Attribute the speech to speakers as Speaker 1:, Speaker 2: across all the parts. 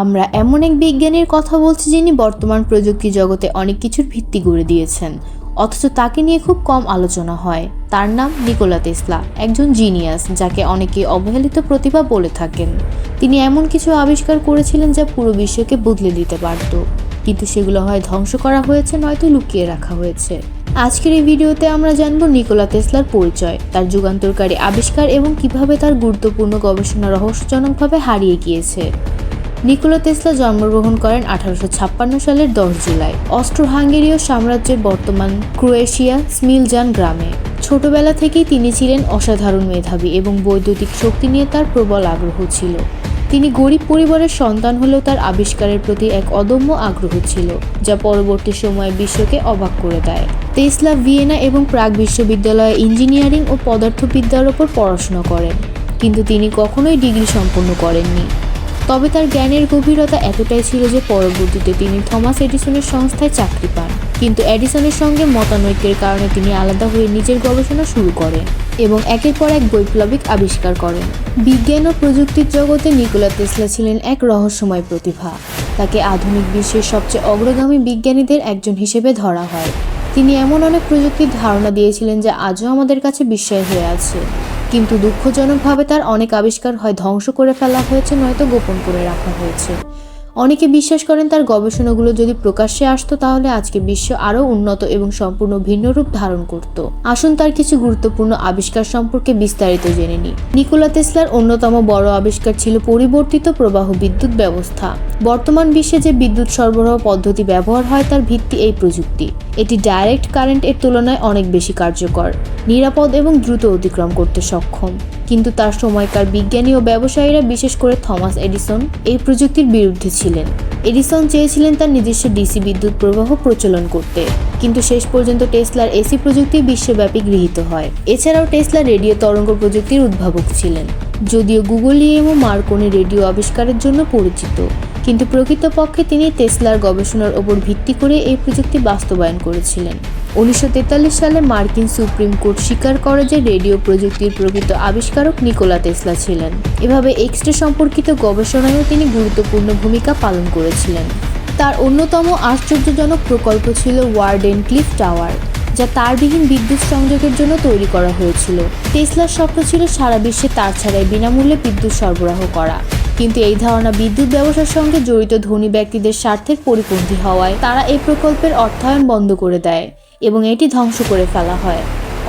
Speaker 1: আমরা এমন এক বিজ্ঞানীর কথা বলছি যিনি বর্তমান প্রযুক্তি জগতে অনেক কিছুর ভিত্তি গড়ে দিয়েছেন, অথচ তাকে নিয়ে খুব কম আলোচনা হয়। তার নাম নিকোলা টেসলা, একজন জিনিয়াস যাকে অনেকে অবহেলিত প্রতিভা বলে থাকেন। তিনি এমন কিছু আবিষ্কার করেছিলেন যা পুরো বিশ্বকে বদলে দিতে পারত, কিন্তু সেগুলো হয় ধ্বংস করা হয়েছে নয়তো লুকিয়ে রাখা হয়েছে। আজকের এই ভিডিওতে আমরা জানব নিকোলা টেসলার পরিচয়, তার যুগান্তকারী আবিষ্কার এবং কিভাবে তার গুরুত্বপূর্ণ গবেষণা রহস্যজনকভাবে হারিয়ে গিয়েছে। নিকোলা টেসলা জন্মগ্রহণ করেন 1856 সালের 10 জুলাই অস্ট্রো-হাঙ্গেরীয় সাম্রাজ্যের বর্তমান ক্রোয়েশিয়া স্মিলজান গ্রামে। ছোটবেলা থেকেই তিনি ছিলেন অসাধারণ মেধাবী এবং বৈদ্যুতিক শক্তি নিয়ে তার প্রবল আগ্রহ ছিল। তিনি গরিব পরিবারের সন্তান হলেও তার আবিষ্কারের প্রতি এক অদম্য আগ্রহ ছিল, যা পরবর্তী সময়ে বিশ্বকে অবাক করে দেয়। টেসলা ভিয়েনা এবং প্রাগ বিশ্ববিদ্যালয়ে ইঞ্জিনিয়ারিং ও পদার্থবিদ্যার ওপর পড়াশোনা করেন, কিন্তু তিনি কখনোই ডিগ্রি সম্পন্ন করেননি। তবে তার জ্ঞানের গভীরতা এতটাই ছিল যে পরবর্তীতে তিনি থমাস এডিসনের সংস্থায় চাকরি পান, কিন্তু এডিসনের সঙ্গে মতানৈক্যের কারণে তিনি আলাদা হয়ে নিজের গবেষণা শুরু করেন এবং একের পর এক বৈপ্লবিক আবিষ্কার করেন। বিজ্ঞান ও প্রযুক্তির জগতে নিকোলা টেসলা ছিলেন এক রহস্যময় প্রতিভা। তাকে আধুনিক বিশ্বের সবচেয়ে অগ্রগামী বিজ্ঞানীদের একজন হিসেবে ধরা হয়। তিনি এমন অনেক প্রযুক্তির ধারণা দিয়েছিলেন যা আজও আমাদের কাছে বিস্ময় হয়ে আছে, কিন্তু দুঃখজনকভাবে তার অনেক আবিষ্কার হয় ধ্বংস করে ফেলা হয়েছে নয়তো গোপন করে রাখা হয়েছে। অনেকে বিশ্বাস করেন তার গবেষণাগুলো যদি প্রকাশ্যে আসতো তাহলে আজকে বিশ্ব আরও উন্নত এবং সম্পূর্ণ ভিন্ন রূপ ধারণ করত। আসুন তার কিছু গুরুত্বপূর্ণ আবিষ্কার সম্পর্কে বিস্তারিত জেনে নিই। নিকোলা টেসলার অন্যতম বড় আবিষ্কার ছিল পরিবর্তিত প্রবাহ বিদ্যুৎ ব্যবস্থা। বর্তমান বিশ্বে যে বিদ্যুৎ সরবরাহ পদ্ধতি ব্যবহার হয় তার ভিত্তি এই প্রযুক্তি। এটি ডাইরেক্ট কারেন্টের তুলনায় অনেক বেশি কার্যকর, নিরাপদ এবং দ্রুত অতিক্রম করতে সক্ষম। কিন্তু তার সময়কার বিজ্ঞানী ও ব্যবসায়ীরা, বিশেষ করে থমাস এডিসন, এই প্রযুক্তির বিরুদ্ধে ছিলেন। এডিসন চেয়েছিলেন তার নিজস্ব ডিসি বিদ্যুৎ প্রবাহ প্রচলন করতে, কিন্তু শেষ পর্যন্ত টেসলার এসি প্রযুক্তি বিশ্বব্যাপী গৃহীত হয়। এছাড়াও টেসলা রেডিও তরঙ্গ প্রযুক্তির উদ্ভাবক ছিলেন। যদিও গুগলিয়াম ও মার্কনি রেডিও আবিষ্কারের জন্য পরিচিত, কিন্তু প্রকৃতপক্ষে তিনি টেসলার গবেষণার ওপর ভিত্তি করে এই প্রযুক্তি বাস্তবায়ন করেছিলেন। 1943 সালে মার্কিন সুপ্রিম কোর্ট স্বীকার করে যে রেডিও প্রযুক্তির প্রকৃত আবিষ্কারক নিকোলা টেসলা ছিলেন। এভাবে এক্স-রে সম্পর্কিত গবেষণায়ও তিনি গুরুত্বপূর্ণ ভূমিকা পালন করেছিলেন। তার অন্যতম আশ্চর্যজনক প্রকল্প ছিল ওয়ারডেন ক্লিফ টাওয়ার, যা তারবিহীন বিদ্যুৎ সংযোগের জন্য তৈরি করা হয়েছিল। টেসলার স্বপ্ন ছিল সারা বিশ্বে তার ছাড়াই বিনামূল্যে বিদ্যুৎ সরবরাহ করা, কিন্তু এই ধারণা বিদ্যুৎ ব্যবসার সঙ্গে জড়িত ধনী ব্যক্তিদের স্বার্থের পরিপন্থী হওয়ায় তারা এই প্রকল্পের অর্থায়ন বন্ধ করে দেয় এবং এটি ধ্বংস করে ফেলা হয়।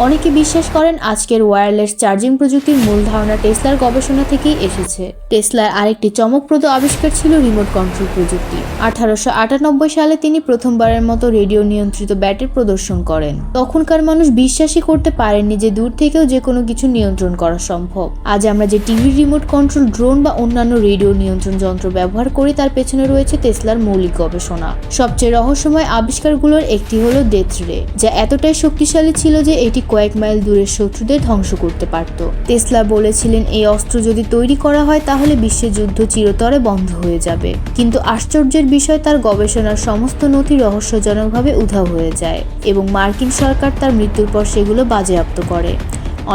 Speaker 1: অনেকে বিশ্বাস করেন আজকের ওয়্যারলেস চার্জিং প্রযুক্তির মূল ধারণা টেসলার গবেষণা থেকেই এসেছে। টেসলার আরেকটি চমকপ্রদ আবিষ্কার ছিল রিমোট কন্ট্রোল প্রযুক্তি। 1898 সালে তিনি প্রথমবারের মতো রেডিও নিয়ন্ত্রিত ব্যাটের প্রদর্শন করেন। তখনকার মানুষ বিশ্বাসই করতে পারেননি যে দূর থেকেও যে কোনো কিছু নিয়ন্ত্রণ করা সম্ভব। আজ আমরা যে টিভির রিমোট কন্ট্রোল, ড্রোন বা অন্যান্য রেডিও নিয়ন্ত্রণ যন্ত্র ব্যবহার করি তার পেছনে রয়েছে টেসলার মৌলিক গবেষণা। সবচেয়ে রহস্যময় আবিষ্কারগুলোর একটি হলো ডেথ রে, যা এতটাই শক্তিশালী ছিল যে এটি কয়েক মাইল দূরের শত্রুদের ধ্বংস করতে পারত। টেসলা বলেছিলেন এই অস্ত্র যদি তৈরি করা হয় তাহলে বিশ্বের যুদ্ধ চিরতরে বন্ধ হয়ে যাবে, কিন্তু আশ্চর্যের বিষয় তার গবেষণার সমস্ত নথি রহস্যজনকভাবে উধাও হয়ে যায় এবং মার্কিন সরকার তার মৃত্যুর পর সেগুলো বাজেয়াপ্ত করে।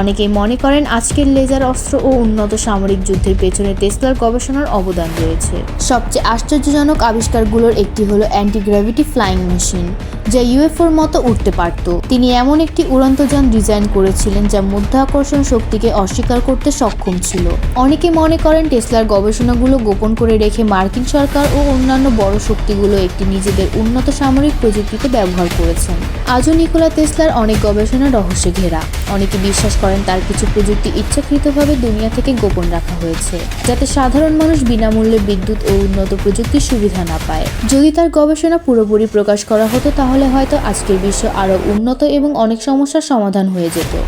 Speaker 1: অনেকেই মনে করেন আজকের লেজার অস্ত্র ও উন্নত সামরিক যুদ্ধের পেছনে টেসলার গবেষণার অবদান রয়েছে। সবচেয়ে আশ্চর্যজনক আবিষ্কারগুলোর একটি হলো অ্যান্টি-গ্র্যাভিটি ফ্লাইং মেশিন, যা ইউএফওর মতো উঠতে পারত। তিনি এমন একটি উড়ন্ত যান ডিজাইন করেছিলেন যা মধ্যাকর্ষণ শক্তিকে অস্বীকার করতে সক্ষম ছিল। অনেকে মনে করেন টেসলার গবেষণাগুলো গোপন করে রেখে মার্কিন সরকার ও অন্যান্য বড় শক্তিগুলো একটি নিজেদের উন্নত সামরিক প্রযুক্তিতে ব্যবহার করেছেন। আজও নিকোলা টেসলার অনেক গবেষণা রহস্যে ঘেরা। অনেকে বিশ্বাস করেন তার কিছু প্রযুক্তি ইচ্ছাকৃতভাবে দুনিয়া থেকে গোপন রাখা হয়েছে, যাতে সাধারণ মানুষ বিনামূল্যে বিদ্যুৎ ও উন্নত প্রযুক্তির সুবিধা না পায়। যদি তার গবেষণা পুরোপুরি প্রকাশ করা হতো তাহলে হয়তো আজকের বিশ্ব আরও উন্নত এবং অনেক সমস্যার সমাধান হয়ে যেত।